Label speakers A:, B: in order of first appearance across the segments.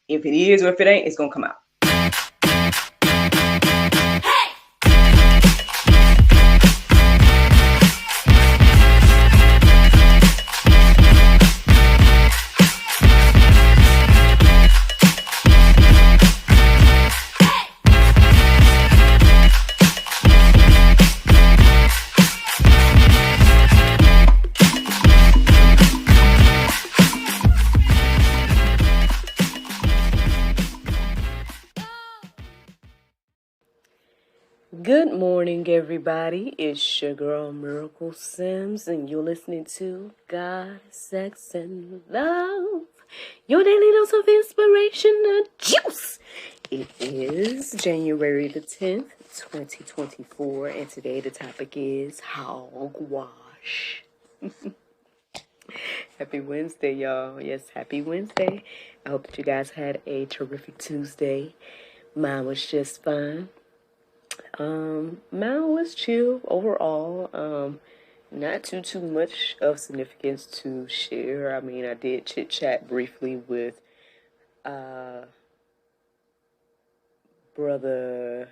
A: If it is or if it ain't, it's going to come out. Good morning, everybody. It's your girl, Miracle Sims, and you're listening to God, Sex, and Love, your daily dose of inspiration and juice. It is January the 10th, 2024, and today the topic is Hogwash. Happy Wednesday, y'all. Yes, happy Wednesday. I hope that you guys had a terrific Tuesday. Mine was just fine. Mine was chill overall. Not too much of significance to share. I mean, I did chit chat briefly with brother.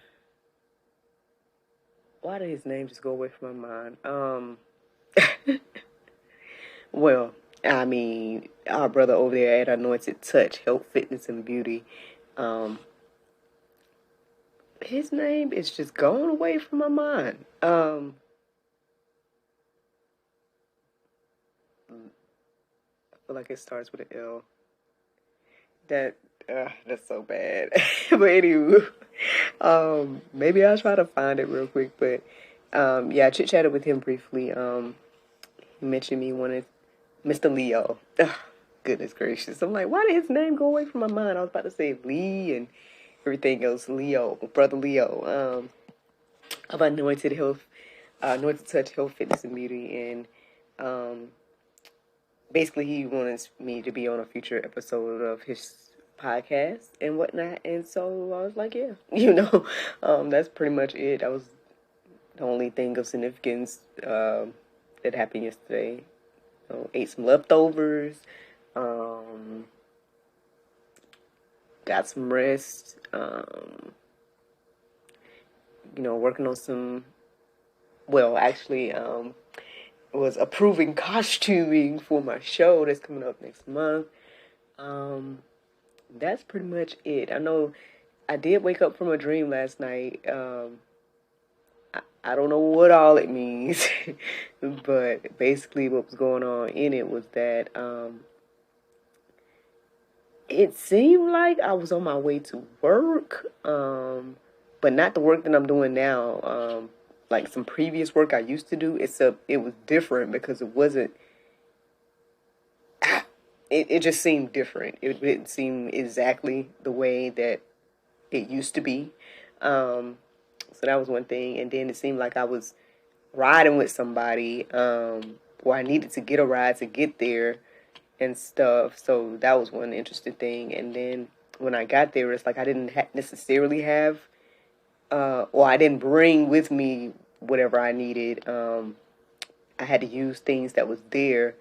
A: Why did his name just go away from my mind? Well, I mean, our brother over there at Untitled Touch, Health, Fitness, and Beauty. His name is just going away from my mind. I feel like it starts with an L. That's so bad. But anyway, maybe I'll try to find it real quick. But yeah, I chit chatted with him briefly. He mentioned me wanted Mr. Leo. Goodness gracious! I'm like, why did his name go away from my mind? I was about to say Lee and everything else. Leo, brother Leo. Of Anointed Touch Health, Fitness, and Beauty, and basically he wants me to be on a future episode of his podcast and whatnot, and so I was like, yeah, that's pretty much it. That was the only thing of significance that happened yesterday. Ate some leftovers, got some rest, working on some, was approving costuming for my show that's coming up next month. That's pretty much it. I know I did wake up from a dream last night. I don't know what all it means, but basically what was going on in it was that it seemed like I was on my way to work, but not the work that I'm doing now. Like some previous work I used to do, it was different because it wasn't. It just seemed different. It didn't seem exactly the way that it used to be. So that was one thing. And then it seemed like I was riding with somebody, or I needed to get a ride to get there and stuff. So that was one interesting thing. And then when I got there, it's like I didn't necessarily have, or I didn't bring with me whatever I needed. I had to use things that was there.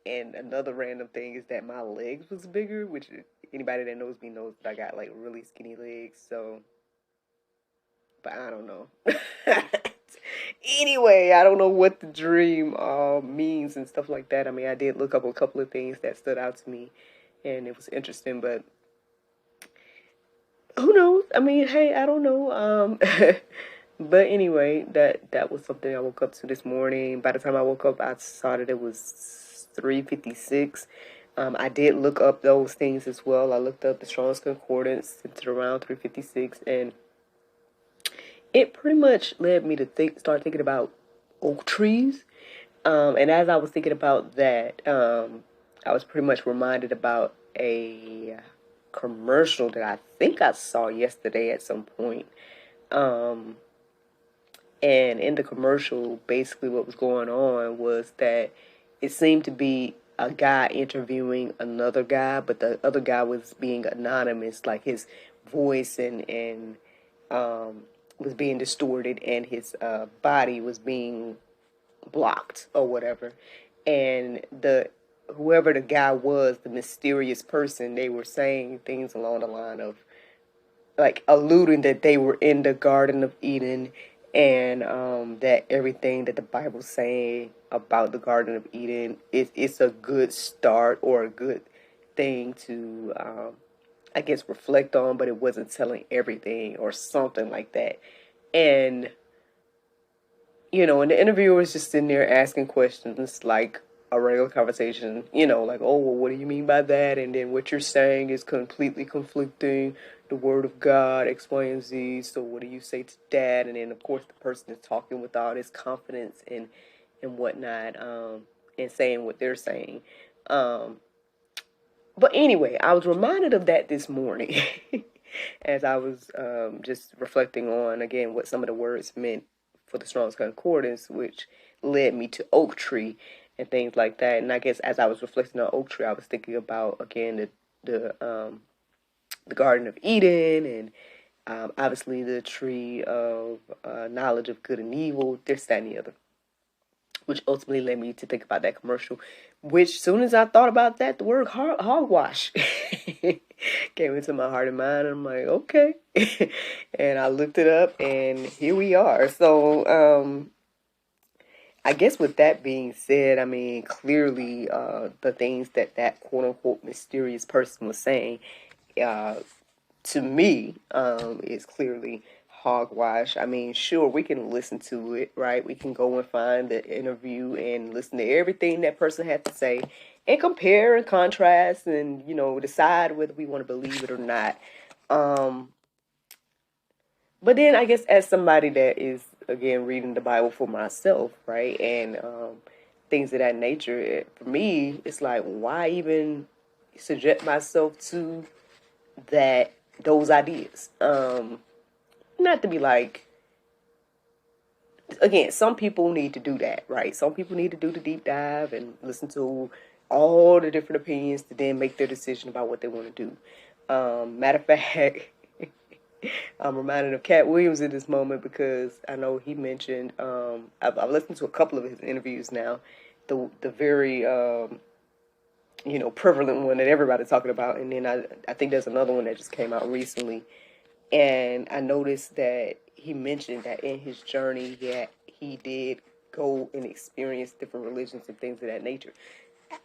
A: And another random thing is that my legs was bigger, which anybody that knows me knows that I got like really skinny legs. So, but I don't know. Anyway, I don't know what the dream means and stuff like that. I mean, I did look up a couple of things that stood out to me, and it was interesting. But who knows? I mean, hey, I don't know. But anyway, that was something I woke up to this morning. By the time I woke up, I saw that it was 3:56. I did look up those things as well. I looked up the Strong's Concordance. It's around 3:56, and it pretty much led me to start thinking about oak trees. And as I was thinking about that, I was pretty much reminded about a commercial that I think I saw yesterday at some point. And in the commercial, basically what was going on was that it seemed to be a guy interviewing another guy, but the other guy was being anonymous, like his voice and was being distorted, and his body was being blocked or whatever. And the whoever the guy was, the mysterious person, they were saying things along the line of like alluding that they were in the Garden of Eden, and that everything that the Bible's saying about the Garden of Eden it's a good start or a good thing to I guess reflect on, but it wasn't telling everything or something like that. And and the interviewer was just sitting there asking questions like a regular conversation, like, oh, well, what do you mean by that? And then what you're saying is completely conflicting. The word of God explains these, so what do you say to that? And then, of course, the person is talking with all this confidence and whatnot, and saying what they're saying. But anyway, I was reminded of that this morning as I was just reflecting on, again, what some of the words meant for the Strong's Concordance, which led me to oak tree and things like that. And I guess as I was reflecting on oak tree, I was thinking about, again, the Garden of Eden, and obviously the tree of knowledge of good and evil, this, that, and the other, which ultimately led me to think about that commercial, which soon as I thought about that, the word hogwash came into my heart and mind. And I'm like, okay. And I looked it up, and here we are. So I guess with that being said, I mean, clearly the things that quote-unquote mysterious person was saying, to me, is clearly hogwash. I mean, sure, we can listen to it, right? We can go and find the interview and listen to everything that person had to say and compare and contrast and, decide whether we want to believe it or not. But then I guess as somebody that is, again, reading the Bible for myself, right, and things of that nature, for me, it's like, why even subject myself to those ideas? Not to be like, again, some people need to do that, right? Some people need to do the deep dive and listen to all the different opinions to then make their decision about what they want to do. Matter of fact, I'm reminded of Cat Williams in this moment because I know he mentioned, I've listened to a couple of his interviews now, the very, prevalent one that everybody's talking about, and then I think there's another one that just came out recently. And I noticed that he mentioned that in his journey that he did go and experience different religions and things of that nature.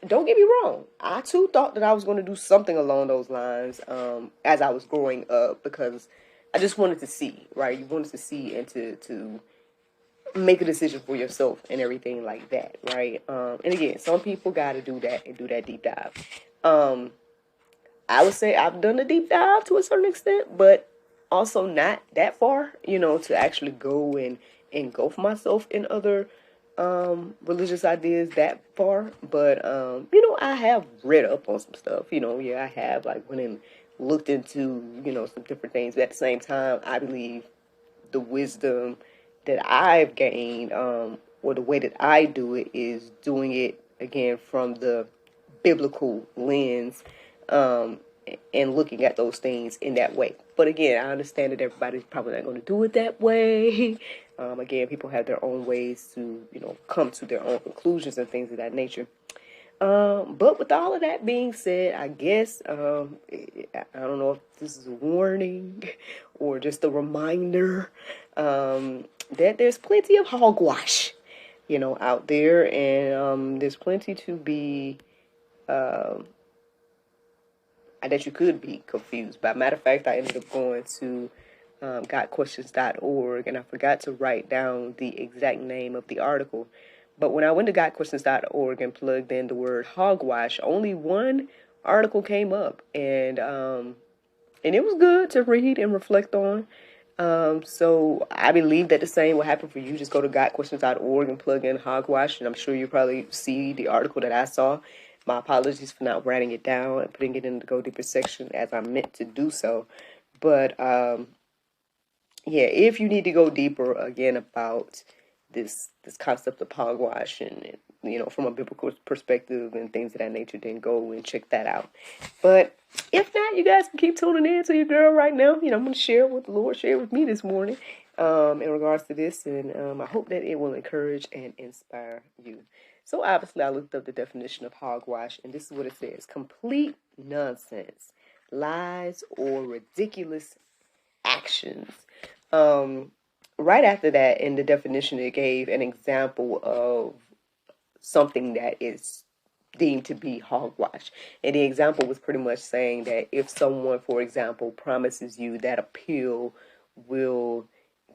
A: Don't get me wrong. I too thought that I was going to do something along those lines as I was growing up, because I just wanted to see, right? You wanted to see and to make a decision for yourself and everything like that, right? And again, some people got to do that and do that deep dive. I would say I've done a deep dive to a certain extent, but also not that far, to actually go and engulf myself in other religious ideas that far. But I have read up on some stuff. I have went and looked into some different things. But at the same time, I believe the wisdom that I've gained, or the way that I do it, is doing it again from the biblical lens, and looking at those things in that way. But again, I understand that everybody's probably not going to do it that way. Again, people have their own ways to, come to their own conclusions and things of that nature. But with all of that being said, I guess, I don't know if this is a warning or just a reminder, that there's plenty of hogwash, out there, and there's plenty to be, that you could be confused by. Matter of fact, I ended up going to gotquestions.org, and I forgot to write down the exact name of the article. But when I went to gotquestions.org and plugged in the word hogwash, only one article came up, and it was good to read and reflect on. So I believe that the same will happen for you. Just go to gotquestions.org and plug in hogwash, and I'm sure you'll probably see the article that I saw. My apologies for not writing it down and putting it in the Go Deeper section as I meant to do so. But yeah, if you need to go deeper again about this concept of hogwash and from a biblical perspective and things of that nature, then go and check that out. But if not, you guys can keep tuning in to your girl right now. I'm going to share what the Lord shared with me this morning in regards to this, and I hope that it will encourage and inspire you. So obviously I looked up the definition of hogwash, and this is what it says: complete nonsense, lies, or ridiculous actions. Um, right after that, in the definition, it gave an example of something that is deemed to be hogwash. And the example was pretty much saying that if someone, for example, promises you that a pill will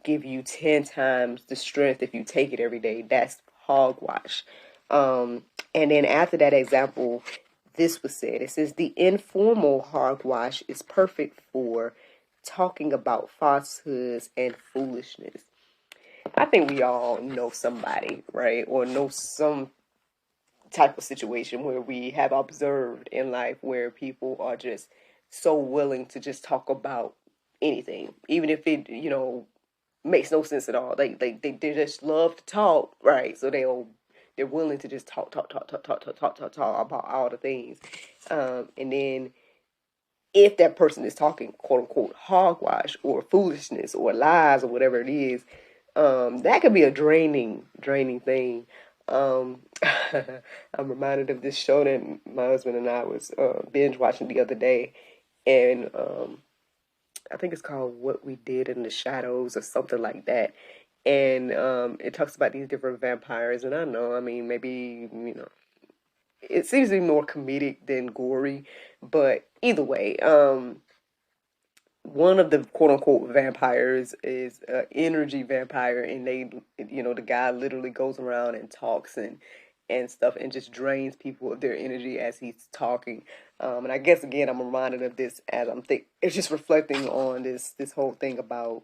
A: give you 10 times the strength if you take it every day, that's hogwash. And then after that example, this was said. It says the informal hogwash is perfect for talking about falsehoods and foolishness. I think we all know somebody, right? Or know some type of situation where we have observed in life where people are just so willing to just talk about anything, even if it, makes no sense at all. They just love to talk, right? So they're willing to just talk about all the things. And then if that person is talking quote unquote hogwash or foolishness or lies or whatever it is, that could be a draining thing. I'm reminded of this show that my husband and I was binge watching the other day, and I think it's called What We Did in the Shadows or something like that. And it talks about these different vampires, and I know, I mean, maybe, it seems to be more comedic than gory, but either way, one of the quote unquote vampires is an energy vampire, and the guy literally goes around and talks and stuff and just drains people of their energy as he's talking. And I guess again, I'm reminded of this as it's just reflecting on this whole thing about,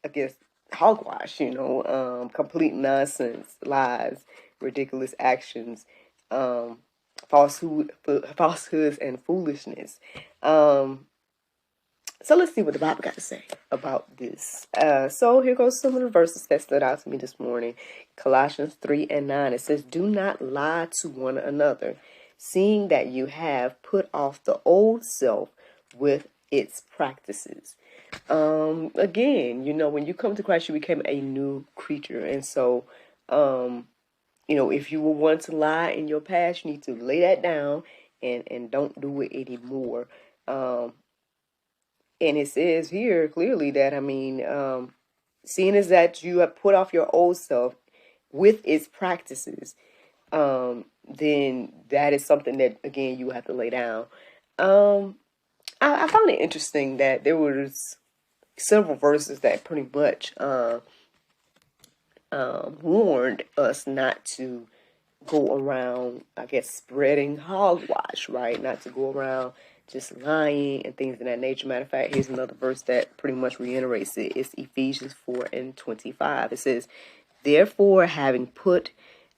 A: I guess, hogwash, complete nonsense, lies, ridiculous actions, falsehoods and foolishness. So let's see what the Bible got to say about this. So here goes some of the verses that stood out to me this morning. Colossians 3:9. It says, do not lie to one another, seeing that you have put off the old self with its practices. Again, when you come to Christ, you became a new creature. And so, if you were one to lie in your past, you need to lay that down and don't do it anymore. And it says here clearly that, seeing as that you have put off your old self with its practices, then that is something that, again, you have to lay down. I found it interesting that there was several verses that pretty much warned us not to go around, I guess, spreading hogwash, right? Not to go around just lying and things of that nature. Matter of fact, here's another verse that pretty much reiterates it. It's Ephesians 4:25. It says, therefore, having put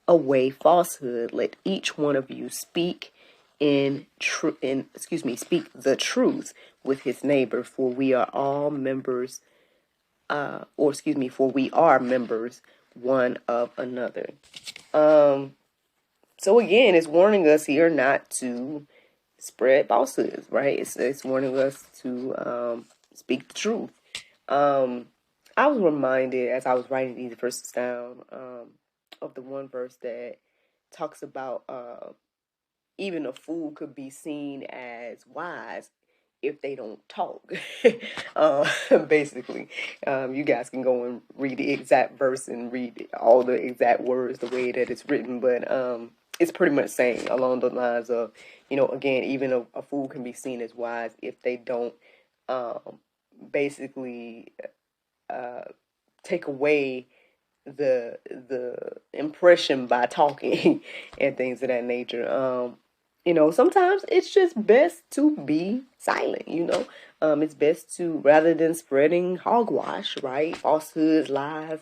A: away falsehood, let each one of you speak speak the truth with his neighbor, for we are all members, for we are members one of another. So again, it's warning us here not to spread falsehoods, right? It's warning us to speak the truth. I was reminded as I was writing these verses down of the one verse that talks about even a fool could be seen as wise if they don't talk. Basically, you guys can go and read the exact verse and read all the exact words the way that it's written, but it's pretty much saying along the lines of, again, even a fool can be seen as wise if they don't basically take away the impression by talking and things of that nature. Sometimes it's just best to be silent, it's best to, rather than spreading hogwash, right? Falsehoods, lies,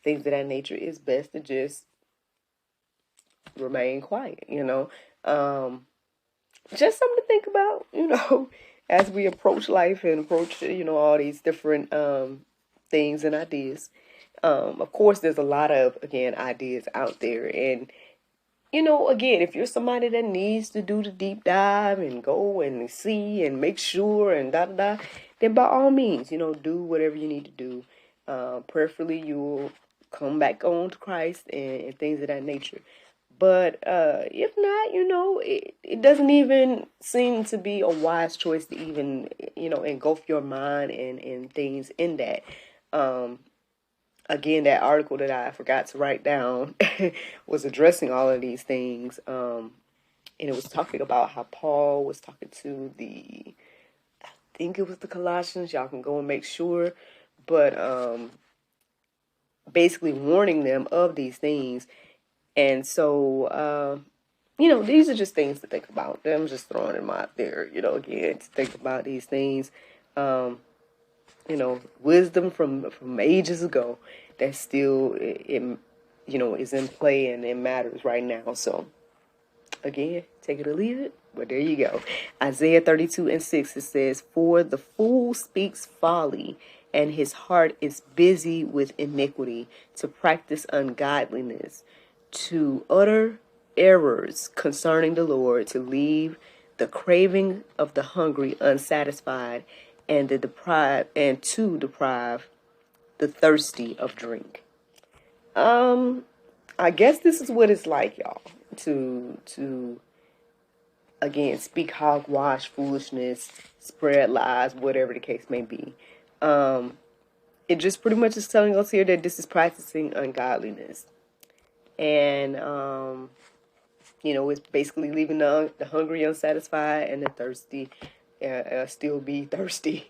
A: things of that nature, it's best to just remain quiet, just something to think about, as we approach life and approach, all these different things and ideas. Of course, there's a lot of, again, ideas out there. And, again, if you're somebody that needs to do the deep dive and go and see and make sure and da-da-da, then by all means, do whatever you need to do. Prayerfully, you'll come back on to Christ and things of that nature. But if not, it doesn't even seem to be a wise choice to even, engulf your mind in things in that. Again, that article that I forgot to write down was addressing all of these things. And it was talking about how Paul was talking to I think it was the Colossians. Y'all can go and make sure. But basically warning them of these things. And so, these are just things to think about. I'm just throwing them out there, again, to think about these things. Wisdom from ages ago that still, is in play and it matters right now. So, again, take it or leave it. But there you go. Isaiah 32:6, it says, "For the fool speaks folly, and his heart is busy with iniquity, to practice ungodliness, to utter errors concerning the Lord, to leave the craving of the hungry unsatisfied, and to deprive the thirsty of drink." I guess this is what it's like, y'all, to again speak hogwash, foolishness, spread lies, whatever the case may be. It just pretty much is telling us here that this is practicing ungodliness. And, it's basically leaving the hungry unsatisfied and the thirsty still be thirsty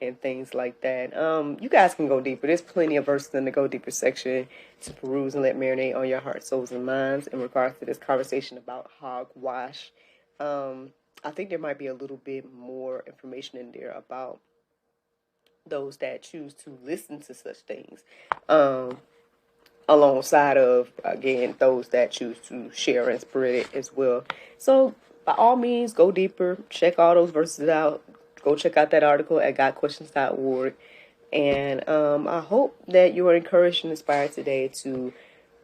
A: and things like that. You guys can go deeper. There's plenty of verses in the Go Deeper section to peruse and let marinate on your heart, souls, and minds in regards to this conversation about hogwash. I think there might be a little bit more information in there about those that choose to listen to such things, alongside of, again, those that choose to share and spread it as well. So by all means, go deeper, check all those verses out, go check out that article at gotquestions.org. And I hope that you are encouraged and inspired today to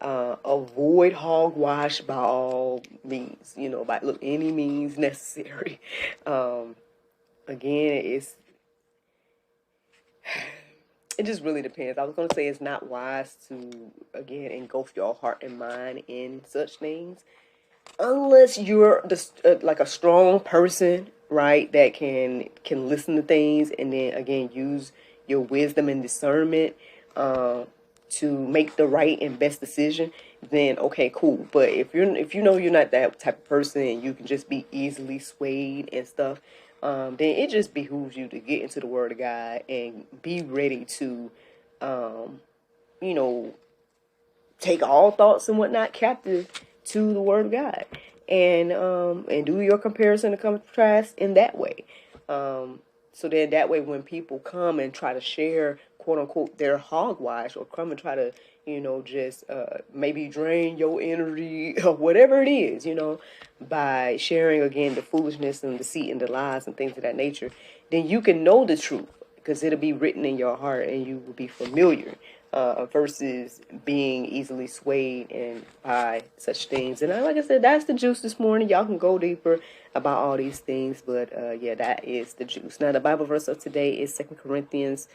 A: avoid hogwash by all means, by any means necessary. Again, it just really depends. I was going to say it's not wise to, again, engulf your heart and mind in such things unless you're like a strong person, right, that can listen to things and then, again, use your wisdom and discernment to make the right and best decision. Then okay, cool. But if you're not that type of person and you can just be easily swayed and stuff, then it just behooves you to get into the Word of God and be ready to, take all thoughts and whatnot captive to the Word of God, and do your comparison and contrast in that way. So then that way, when people come and try to share, quote unquote, their hogwash, or come and try to, just maybe drain your energy or whatever it is, by sharing, again, the foolishness and deceit and the lies and things of that nature, then you can know the truth because it'll be written in your heart and you will be familiar, versus being easily swayed and by such things. And like I said, that's the juice this morning. Y'all can go deeper about all these things, but that is the juice. Now, the Bible verse of today is 2 Corinthians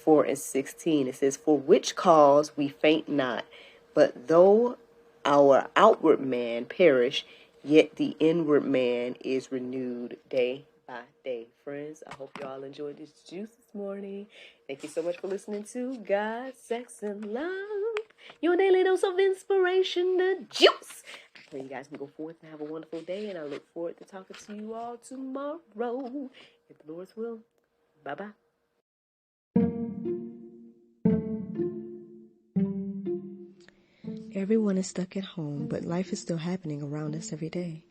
A: 4:16. It says, "For which cause we faint not, but though our outward man perish, yet the inward man is renewed day by day." Friends, I hope y'all enjoyed this juice this morning. Thank you so much for listening to God, Sex, and Love, your daily dose of inspiration, the juice. I pray you guys can go forth and have a wonderful day, and I look forward to talking to you all tomorrow, if the Lord's will. Bye-bye.
B: Everyone is stuck at home, but life is still happening around us every day.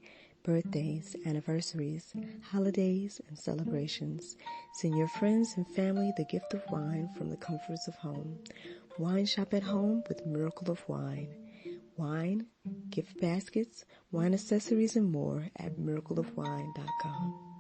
B: Birthdays, anniversaries, holidays, and celebrations. Send your friends and family the gift of wine from the comforts of home. Wine shop at home with Miracle of Wine. Wine, gift baskets, wine accessories, and more at miracleofwine.com.